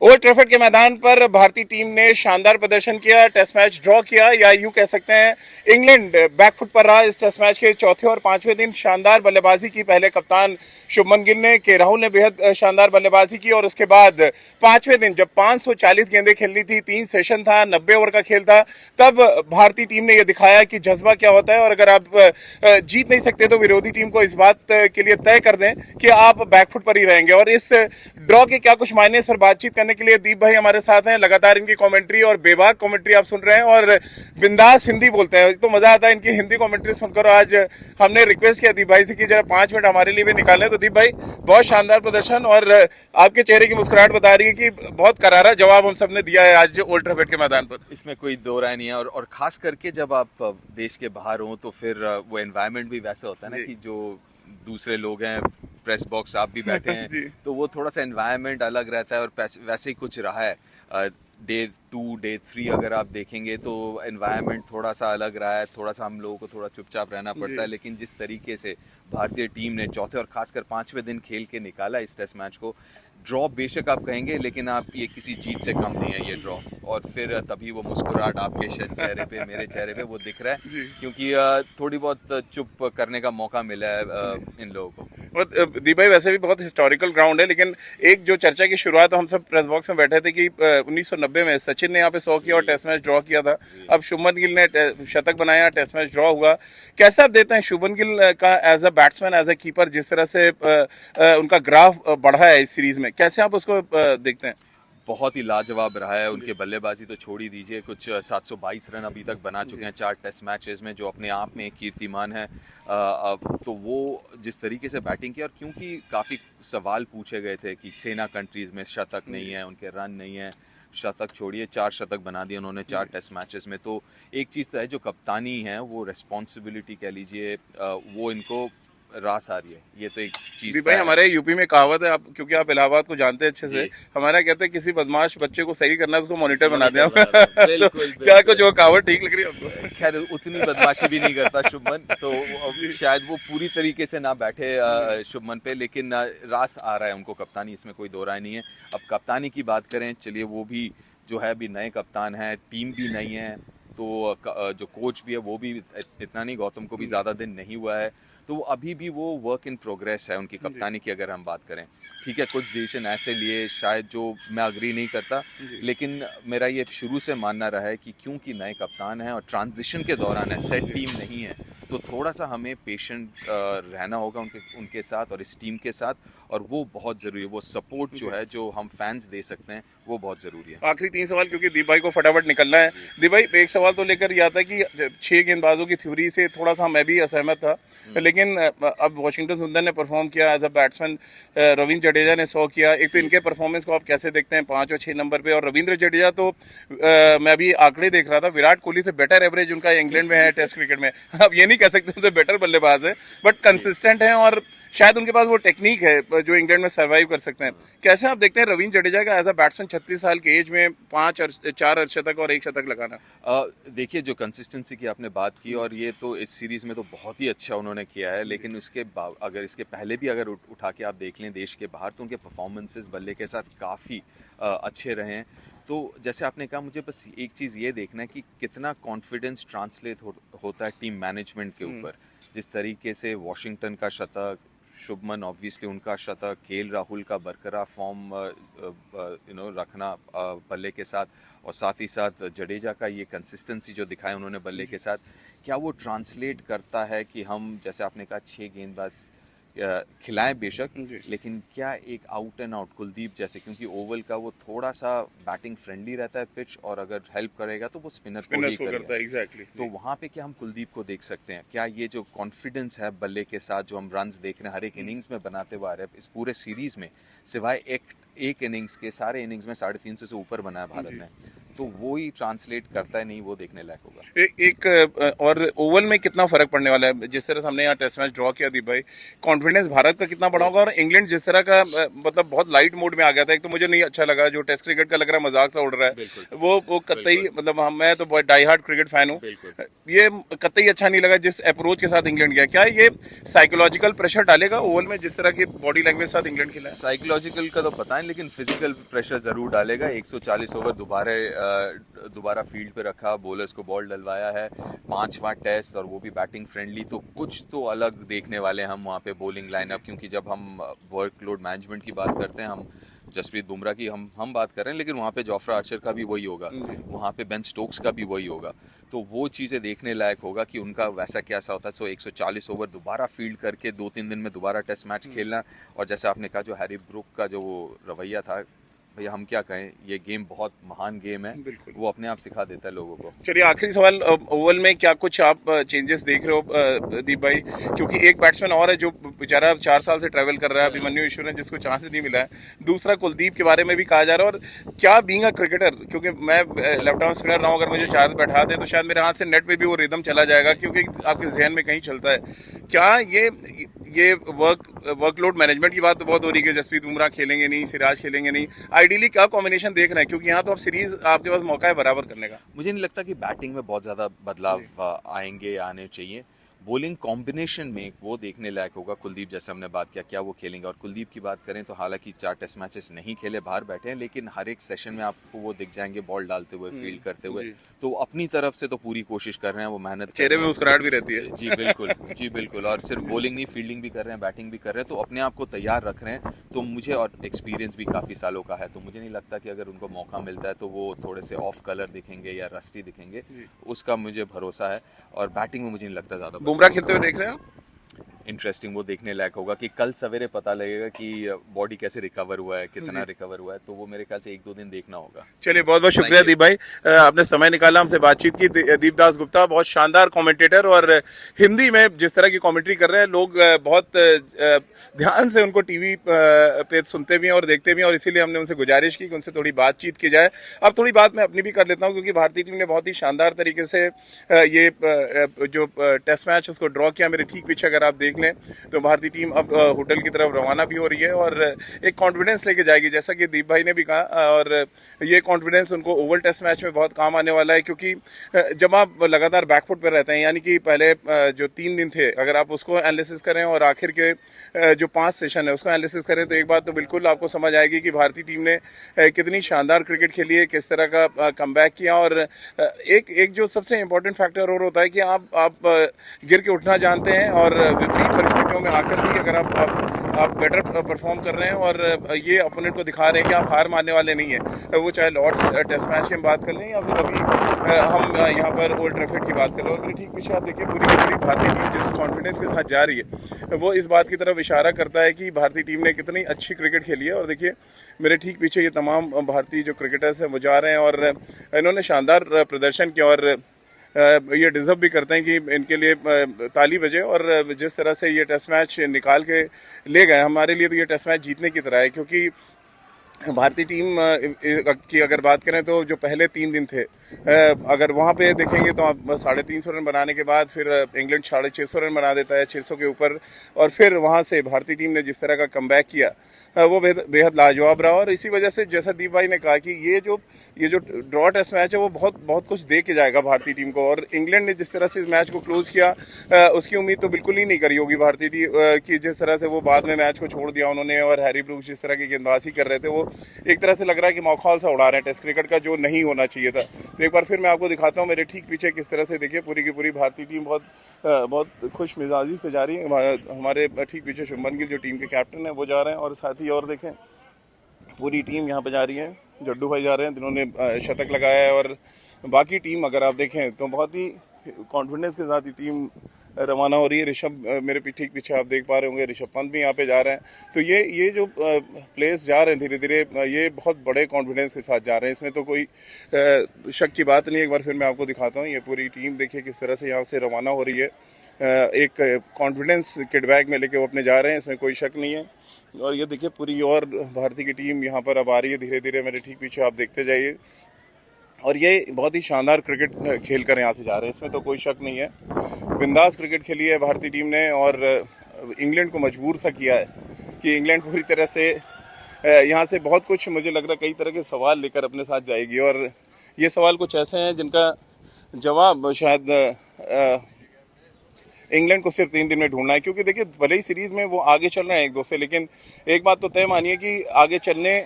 Old Trafford के मैदान पर भारतीय टीम ने शानदार प्रदर्शन किया, टेस्ट मैच ड्रॉ किया, या यूं कह सकते हैं इंग्लैंड बैकफुट पर रहा इस टेस्ट मैच के चौथे और पांचवें दिन। शानदार बल्लेबाजी की पहले कप्तान शुभमन गिल ने, के राहुल ने बेहद शानदार बल्लेबाजी की, और उसके बाद पांचवें दिन जब 540 गेंदें खेलनी थी, 3 सेशन था, 90 ओवर का खेल था, तब भारतीय टीम ने यह दिखाया कि जज्बा क्या होता है। और अगर आप जीत नहीं सकते तो विरोधी टीम को इस बात के लिए तय कर दें कि आप बैकफुट पर ही रहेंगे। और इस ड्रॉ के क्या कुछ मायने, इस पर बातचीत करने के लिए दीप भाई हमारे साथ हैं। लगातार इनकी कमेंट्री और बेबाक कमेंट्री आप सुन रहे हैं और बिंदास हिंदी बोलते हैं, तो मजा आता है इनकी हिंदी कमेंट्री सुनकर। आज हमने रिक्वेस्ट किया दीप भाई से कि जरा 5 मिनट हमारे लिए भी निकालें। तो दीप भाई, बहुत शानदार प्रदर्शन, और आपके चेहरे की मुस्कुराहट बता रही है कि बहुत करारा जवाब हम सबने दिया है आज ओल्ड ट्रैफर्ड के मैदान पर। इसमें कोई दो राय नहीं है। और खास करके जब आप देश के बाहर हो तो फिर वो एनवायरनमेंट भी वैसा होता है ना कि जो दूसरे लोग हैं, प्रेस बॉक्स आप भी बैठे हैं तो वो थोड़ा सा एनवायरनमेंट अलग रहता है, और वैसे ही कुछ रहा है। डे 2 डे 3 अगर आप देखेंगे तो एनवायरनमेंट थोड़ा सा अलग रहा है, थोड़ा सा हम लोगों को थोड़ा चुपचाप रहना पड़ता है। लेकिन जिस तरीके से भारतीय टीम ने चौथे और खासकर पांचवें दिन खेल के निकाला इस टेस्ट मैच को, ड्रॉ बेशक आप कहेंगे लेकिन आप ये किसी जीत से कम नहीं है ये ड्रॉ। और फिर तभी वो मुस्कुराहट आपके चेहरे पे, मेरे चेहरे पे वो दिख रहा है, क्योंकि थोड़ी बहुत चुप करने का मौका मिला है इन लोगों को। और दीप भाई, वैसे भी बहुत हिस्टोरिकल ग्राउंड है, लेकिन एक जो चर्चा की शुरुआत, तो हम सब प्रेस बॉक्स में बैठे थे कि 1990 में सचिन ने यहाँ पे 100 किया और टेस्ट मैच ड्रॉ किया था। अब शुभमन गिल ने शतक बनाया, टेस्ट मैच ड्रॉ हुआ। कैसे आप देते हैं शुभमन गिल का as a batsman, as a keeper, जिस तरह से उनका ग्राफ बढ़ा है इस सीरीज में, कैसे आप उसको देखते हैं? बहुत ही लाजवाब रहा है। उनके बल्लेबाजी तो छोड़ ही दीजिए, कुछ 722 रन अभी तक बना चुके हैं 4 टेस्ट मैचेस में, जो अपने आप में एक कीर्तिमान है। तो वो जिस तरीके से बैटिंग की, और क्योंकि काफ़ी सवाल पूछे गए थे कि सेना कंट्रीज़ में शतक नहीं है, उनके रन नहीं है, शतक छोड़िए 4 शतक बना दिए उन्होंने 4 टेस्ट मैचेस में। तो एक चीज़ तो है, जो कप्तानी है वो रिस्पॉन्सिबिलिटी कह लीजिए, वो इनको रास आ रही है, ये तो एक चीज़ भाई। हमारे यूपी में कहावत है, आप क्योंकि आप इलाहाबाद को जानते हैं अच्छे से, हमारा कहते हैं किसी बदमाश बच्चे को सही करना है उसको मॉनिटर बना दें। तो क्या कुछ वो कहावत ठीक लग रही है आपको? खैर उतनी बदमाशी भी नहीं करता शुभमन, तो शायद वो पूरी तरीके से ना बैठे शुभमन पे, लेकिन रास आ रहा है उनको कप्तानी, इसमें कोई दो राय नहीं है। अब कप्तानी की बात करें, चलिए वो भी जो है अभी नए कप्तान हैं, टीम भी नहीं है, तो जो कोच भी है वो भी इतना नहीं, गौतम को भी ज़्यादा दिन नहीं हुआ है, तो अभी भी वो वर्क इन प्रोग्रेस है उनकी कप्तानी की अगर हम बात करें। ठीक है, कुछ डिसीजन ऐसे लिए शायद जो मैं अग्री नहीं करता, लेकिन मेरा ये शुरू से मानना रहा है कि क्योंकि नए कप्तान हैं और ट्रांजिशन के दौरान है, सेट टीम नहीं है, तो थोड़ा सा हमें पेशेंट रहना होगा उनके साथ और इस टीम के साथ, और वो बहुत ज़रूरी है। वो सपोर्ट जो है, जो हम फैंस दे सकते हैं, वो बहुत ज़रूरी है। आखिरी 3 सवाल, क्योंकि दीप भाई को फटाफट निकलना है। दीप भाई, एक सवाल तो लेकर यह आता है कि 6 गेंदबाजों की थ्योरी से थोड़ा सा मैं भी असहमत था, लेकिन अब वाशिंगटन सुंदर ने परफॉर्म किया as a batsman, Ravindra Jadeja ने 100 किया। एक तो इनके परफॉर्मेंस को आप कैसे देखते हैं 5 और 6 नंबर पे? और रविंद्र जडेजा तो मैं अभी आंकड़े देख रहा था, विराट कोहली से बेटर एवरेज उनका इंग्लैंड में है टेस्ट क्रिकेट में। अब ये नहीं कह सकते उनसे बेटर बल्लेबाज है, बट कंसिस्टेंट है, और शायद उनके पास वो टेक्निक है जो इंग्लैंड में सर्वाइव कर सकते हैं। कैसे आप देखते हैं रविंद्र जडेजा का एज अ बैट्समैन, 36 साल की एज में 4 अर्धशतक और 1 शतक लगाना? देखिए, जो कंसिस्टेंसी की आपने बात की, और ये तो इस सीरीज़ में तो बहुत ही अच्छा उन्होंने किया है, लेकिन अगर इसके पहले भी अगर उठा के आप देख लें देश के बाहर, तो उनके परफॉर्मेंसेस बल्ले के साथ काफ़ी अच्छे रहे हैं। तो जैसे आपने कहा, मुझे बस एक चीज़ ये देखना है कि कितना कॉन्फिडेंस ट्रांसलेट होता है टीम मैनेजमेंट के ऊपर। जिस तरीके से वॉशिंगटन का शतक, शुभमन ऑब्वियसली उनका शतक, केएल राहुल का बरकरार फॉर्म रखना बल्ले के साथ, और साथ ही साथ जडेजा का ये कंसिस्टेंसी जो दिखाया उन्होंने बल्ले के साथ, क्या वो ट्रांसलेट करता है कि हम, जैसे आपने कहा, 6 गेंदबाज खिलाएं बेशक, लेकिन क्या एक आउट एंड आउट कुलदीप जैसे, क्योंकि ओवल का वो थोड़ा सा बैटिंग फ्रेंडली रहता है पिच, और अगर हेल्प करेगा तो वो स्पिनर को ही करेगा। एग्जैक्टली। तो वहाँ पे क्या हम कुलदीप को देख सकते हैं? क्या ये जो कॉन्फिडेंस है बल्ले के साथ, जो हम रन्स देख रहे हैं हर एक इनिंग्स में बनाते हुए आ रहे हैं इस पूरे सीरीज में, सिवाय एक इनिंग्स के, सारे इनिंग्स में 350 से ऊपर बनाया भारत ने, तो वो ही ट्रांसलेट करता है नहीं, वो देखने लायक होगा। एक और ओवल में कितना फर्क पड़ने वाला है? जिस तरह से हमने यहाँ टेस्ट मैच ड्रॉ किया दीप भाई, कॉन्फिडेंस भारत का कितना बढ़ा होगा? और इंग्लैंड जिस तरह का मतलब बहुत लाइट मोड में आ गया था, एक तो मुझे नहीं अच्छा लगा जो टेस्ट क्रिकेट का लग रहा है मजाक सा उड़ रहा है, वो कतई मतलब मैं तो बहुत डाई हार्ड क्रिकेट फैन हूँ, ये कतई अच्छा नहीं लगा जिस अप्रोच के साथ इंग्लैंड गया। क्या ये साइकोलॉजिकल प्रेशर डालेगा ओवल में जिस तरह की बॉडी लैंग्वेज साथ इंग्लैंड खेला है? साइकोलॉजिकल का तो पता है, लेकिन फिजिकल प्रेशर जरूर डालेगा। 140 ओवर दोबारा फील्ड पे रखा, बॉलर्स को बॉल डलवाया है, 5वां टेस्ट और वो भी बैटिंग फ्रेंडली, तो कुछ तो अलग देखने वाले हैं हम वहाँ पे बॉलिंग लाइनअप। क्योंकि जब हम वर्कलोड मैनेजमेंट की बात करते हैं, हम जसप्रीत बुमराह की हम बात कर रहे हैं, लेकिन वहाँ पे जोफ्रा आर्चर का भी वही होगा, वहाँ पे बेन स्टोक्स का भी वही होगा। तो वो चीज़ें देखने लायक होगा कि उनका वैसा कैसा होता है। सो 140 ओवर दोबारा फील्ड करके 2-3 दिन में दोबारा टेस्ट मैच खेलना, और जैसे आपने कहा जो हैरी ब्रूक का जो वो रवैया था, भैया हम क्या कहें, ये गेम बहुत महान गेम है, वो अपने आप सिखा देता है लोगों को। चलिए आखिरी सवाल, ओवल में क्या कुछ आप चेंजेस देख रहे हो दीप भाई? क्योंकि एक बैट्समैन और है जो बेचारा 4 साल से ट्रैवल कर रहा है, अभिमन्यु ईश्वर है, जिसको चांस नहीं मिला है। दूसरा कुलदीप के बारे में भी कहा जा रहा है। और क्या बीइंग अ क्रिकेटर, क्योंकि मैं लेफ्ट आर्म स्पिनर रहा हूँ, अगर मुझे 4 बैठा दे तो शायद मेरे हाथ से नेट पे भी वो रिदम चला जाएगा, क्योंकि आपके जहन में कहीं चलता है। क्या ये वर्कलोड मैनेजमेंट की बात तो बहुत हो रही है कि जसप्रीत बुमराह खेलेंगे नहीं, सिराज खेलेंगे नहीं, आइडियली क्या कॉम्बिनेशन देख रहे हैं? क्योंकि यहाँ तो अब सीरीज आपके पास मौका है बराबर करने का। मुझे नहीं लगता कि बैटिंग में बहुत ज़्यादा बदलाव आएंगे, आने चाहिए। बॉलिंग कॉम्बिनेशन में वो देखने लायक होगा। कुलदीप जैसे हमने बात किया, क्या वो खेलेंगे? और कुलदीप की बात करें तो हालांकि 4 टेस्ट मैचेस नहीं खेले, बाहर बैठे हैं, लेकिन हर एक सेशन में आपको वो दिख जाएंगे बॉल डालते हुए, फील्ड करते हुए। तो अपनी तरफ से तो पूरी कोशिश कर रहे हैं, वो मेहनत, चेहरे में मुस्कुराहट भी रहती है। जी बिल्कुल, जी बिल्कुल। और सिर्फ बॉलिंग नहीं, फील्डिंग भी कर रहे हैं, बैटिंग भी कर रहे हैं, तो अपने आप को तैयार रख रहे हैं। तो मुझे, और एक्सपीरियंस भी काफ़ी सालों का है, तो मुझे नहीं लगता कि अगर उनको मौका मिलता है तो वो थोड़े से ऑफ कलर दिखेंगे या रस्टी दिखेंगे, उसका मुझे भरोसा है। और बैटिंग में मुझे नहीं लगता ज़्यादा। बुमराह खेलते हुए देख रहे हैं आप? इंटरेस्टिंग, वो देखने लायक होगा कि कल सवेरे पता लगेगा कि बॉडी कैसे रिकवर हुआ है, कितना रिकवर हुआ है। तो वो मेरे ख्याल से 1-2 दिन देखना होगा। चलिए बहुत बहुत शुक्रिया दीप भाई, आपने समय निकाला हमसे बातचीत की। दीप दास गुप्ता बहुत शानदार कमेंटेटर, और हिंदी में जिस तरह की कमेंट्री कर रहे हैं लोग, बहुत ध्यान से उनको टीवी पे सुनते भी हैं और देखते भी हैं, और इसीलिए हमने उनसे गुजारिश की कि उनसे थोड़ी बातचीत की जाए। अब थोड़ी बात मैं अपनी भी कर लेता हूं, क्योंकि भारतीय टीम ने बहुत ही शानदार तरीके से ये जो टेस्ट मैच उसको ड्रॉ किया। मेरे ठीक पीछे अगर आप देख लें तो भारतीय टीम अब होटल की तरफ रवाना भी हो रही है, और एक कॉन्फिडेंस लेके जाएगी, जैसा कि दीप भाई ने भी कहा। और ये कॉन्फिडेंस उनको ओवल टेस्ट मैच में बहुत काम आने वाला है, क्योंकि जब आप लगातार बैकफुट पर रहते हैं, यानी कि पहले जो 3 दिन थे, अगर आप उसको एनालिसिस करें और आखिर के जो 5 सेशन है उसको एनालिसिस करें, तो एक बात तो बिल्कुल आपको समझ आएगी कि भारतीय टीम ने कितनी शानदार क्रिकेट खेली है, किस तरह का कमबैक किया। और एक जो सबसे इम्पोर्टेंट फैक्टर और होता है कि आप गिर के उठना जानते हैं, और विपरीत परिस्थितियों में आकर भी अगर आप बेटर परफॉर्म कर रहे हैं और ये अपोनेंट को दिखा रहे हैं कि आप हार मानने वाले नहीं है, वो चाहे लॉर्ड्स टेस्ट मैच की हम बात कर लें या फिर अभी हम यहाँ पर ओल्ड ट्रैफर्ड की बात कर लें। और मेरे ठीक पीछे आप देखिए पूरी की पूरी भारतीय टीम जिस कॉन्फिडेंस के साथ जा रही है, वो इस बात की तरफ इशारा करता है कि भारतीय टीम ने कितनी अच्छी क्रिकेट खेली है। और देखिए मेरे ठीक पीछे ये तमाम भारतीय जो क्रिकेटर्स हैं वो जा रहे हैं, और इन्होंने शानदार प्रदर्शन किया, और ये डिज़र्व भी करते हैं कि इनके लिए ताली बजे। और जिस तरह से ये टेस्ट मैच निकाल के ले गए, हमारे लिए तो ये टेस्ट मैच जीतने की तरह है, क्योंकि भारतीय टीम की अगर बात करें तो जो पहले 3 दिन थे, अगर वहाँ पे देखेंगे तो आप 350 रन बनाने के बाद फिर इंग्लैंड 650 रन बना देता है, 600 के ऊपर, और फिर वहाँ से भारतीय टीम ने जिस तरह का कमबैक किया वो बेहद लाजवाब रहा। और इसी वजह से जैसा दीप भाई ने कहा कि ये जो ड्रॉ टेस्ट मैच है वो बहुत कुछ दे के जाएगा भारतीय टीम को। और इंग्लैंड ने जिस तरह से इस मैच को क्लोज किया, उसकी उम्मीद तो बिल्कुल ही नहीं करी होगी भारतीय टीम की, जिस तरह से वो बाद में मैच को छोड़ दिया उन्होंने, और हैरी ब्रूक्स जिस तरह की गेंदबाजी कर रहे थे, वो एक तरह से लग रहा है कि मौखौल सा उड़ा रहे हैं टेस्ट क्रिकेट का, जो नहीं होना चाहिए था। तो एक बार फिर मैं आपको दिखाता हूँ मेरे ठीक पीछे किस तरह से देखिए पूरी की पूरी भारतीय टीम बहुत खुश मिजाजी से जा रही है। हमारे ठीक पीछे शुभमन गिल जो टीम के कैप्टन हैं वो जा रहे हैं, और साथ ही और देखें पूरी टीम यहाँ पे जा रही है। जड्डू भाई जा रहे हैं जिन्होंने शतक लगाया है, और बाकी टीम अगर आप देखें तो बहुत ही कॉन्फिडेंस के साथ ही टीम रवाना हो रही है। ऋषभ मेरे ठीक पीछे आप देख पा रहे होंगे, ऋषभ पंत भी यहाँ पे जा रहे हैं। तो ये जो प्लेयर्स जा रहे हैं धीरे धीरे, ये बहुत बड़े कॉन्फिडेंस के साथ जा रहे हैं, इसमें तो कोई शक की बात नहीं है। एक बार फिर मैं आपको दिखाता हूँ, ये पूरी टीम देखिए किस तरह से यहाँ से रवाना हो रही है, एक कॉन्फिडेंस किट बैग में लेके वो अपने जा रहे हैं, इसमें कोई शक नहीं है। और ये देखिए पूरी और भारतीय की टीम यहाँ पर अब आ रही है धीरे धीरे, मेरे ठीक पीछे आप देखते जाइए। और ये बहुत ही शानदार क्रिकेट खेल कर यहाँ से जा रहे हैं, इसमें तो कोई शक नहीं है। बिंदास क्रिकेट खेली है भारतीय टीम ने और इंग्लैंड को मजबूर सा किया है कि इंग्लैंड पूरी तरह से यहाँ से बहुत कुछ मुझे लग रहा है कई तरह के सवाल लेकर अपने साथ जाएगी। और ये सवाल कुछ ऐसे हैं जिनका जवाब शायद इंग्लैंड को सिर्फ 3 दिन में ढूंढना है। क्योंकि देखिए भले ही सीरीज में वो आगे चल रहे हैं एक दो से, लेकिन एक बात तो तय मानिए कि आगे चलने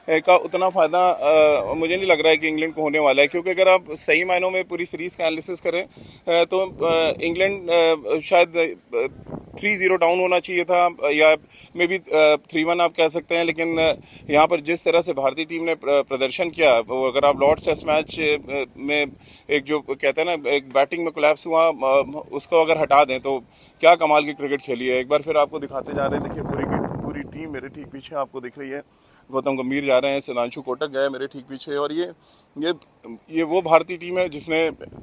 का उतना फ़ायदा मुझे नहीं लग रहा है कि इंग्लैंड को होने वाला है। क्योंकि अगर आप सही मायनों में पूरी सीरीज़ का एनालिसिस करें तो इंग्लैंड शायद 3-0 डाउन होना चाहिए था, या मे बी 3-1 आप कह सकते हैं। लेकिन यहाँ पर जिस तरह से भारतीय टीम ने प्रदर्शन किया, वो अगर आप लॉर्ड्स टेस्ट मैच में एक जो कहते हैं ना एक बैटिंग में कोलैप्स हुआ, उसको अगर हटा दें तो क्या कमाल की क्रिकेट खेली है। एक बार फिर आपको दिखाते जा रहे हैं, देखिए पूरी टीम मेरे ठीक पीछे आपको दिख रही है। गौतम गंभीर जा रहे हैं, सुधांशु कोटक गए मेरे ठीक पीछे। और ये वो भारतीय टीम है जिसने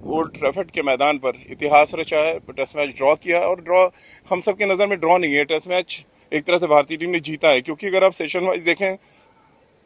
ओल्ड ट्रैफर्ड के मैदान पर इतिहास रचा है, टेस्ट मैच ड्रॉ किया। और ड्रॉ हम सबके नज़र में ड्रॉ नहीं है, टेस्ट मैच एक तरह से भारतीय टीम ने जीता है। क्योंकि अगर आप सेशन वाइज देखें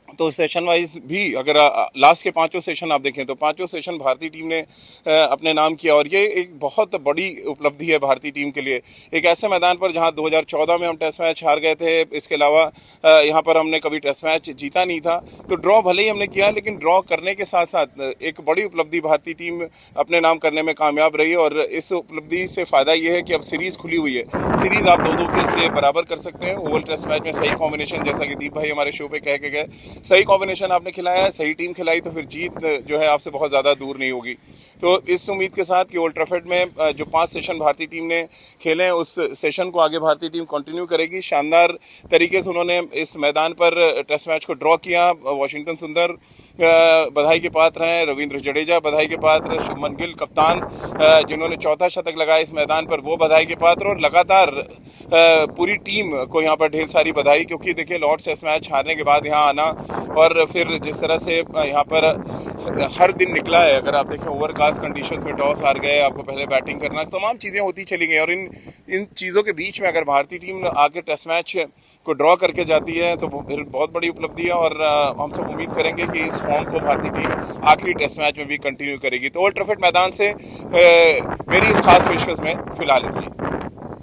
तो सेशन वाइज भी अगर लास्ट के 5 सेशन आप देखें तो 5 सेशन भारतीय टीम ने अपने नाम किया। और ये एक बहुत बड़ी उपलब्धि है भारतीय टीम के लिए, एक ऐसे मैदान पर जहां 2014 में हम टेस्ट मैच हार गए थे। इसके अलावा यहां पर हमने कभी टेस्ट मैच जीता नहीं था। तो ड्रॉ भले ही हमने किया, लेकिन ड्रॉ करने के साथ साथ एक बड़ी उपलब्धि भारतीय टीम अपने नाम करने में कामयाब रही है। और इस उपलब्धि से फ़ायदा ये है कि अब सीरीज़ खुली हुई है, सीरीज़ आप 2-2 के से बराबर कर सकते हैं। ओवल टेस्ट मैच में सही कॉम्बिनेशन, जैसा कि दीप भाई हमारे शो पे कह के गए, सही कॉम्बिनेशन आपने खिलाया है, सही टीम खिलाई, तो फिर जीत जो है आपसे बहुत ज़्यादा दूर नहीं होगी। तो इस उम्मीद के साथ कि ओल्ड ट्रैफर्ड में जो 5 सेशन भारतीय टीम ने खेले हैं, उस सेशन को आगे भारतीय टीम कंटिन्यू करेगी। शानदार तरीके से उन्होंने इस मैदान पर टेस्ट मैच को ड्रॉ किया। वॉशिंगटन सुंदर बधाई के पात्र हैं, रविंद्र जडेजा बधाई के पात्र, शुभमन गिल कप्तान जिन्होंने चौथा शतक लगाया इस मैदान पर, वो बधाई के पात्र। और लगातार पूरी टीम को यहाँ पर ढेर सारी बधाई। क्योंकि देखिए लॉर्ड्स टेस्ट मैच हारने के बाद यहाँ आना, और फिर जिस तरह से यहाँ पर हर दिन निकला है, अगर आप देखें ओवरकास्ट कंडीशंस में टॉस हार गए, आपको पहले बैटिंग करना, तमाम चीज़ें होती चली गई। और इन चीज़ों के बीच में अगर भारतीय टीम आके टेस्ट मैच को ड्रॉ करके जाती है तो फिर बहुत बड़ी उपलब्धि है। और हम सब उम्मीद करेंगे कि इस फॉर्म को भारतीय टीम आखिरी टेस्ट मैच में भी कंटिन्यू करेगी। तो ओल्ड ट्रैफर्ड मैदान से मेरी इस खास पेशकश में फिलहाल इतनी।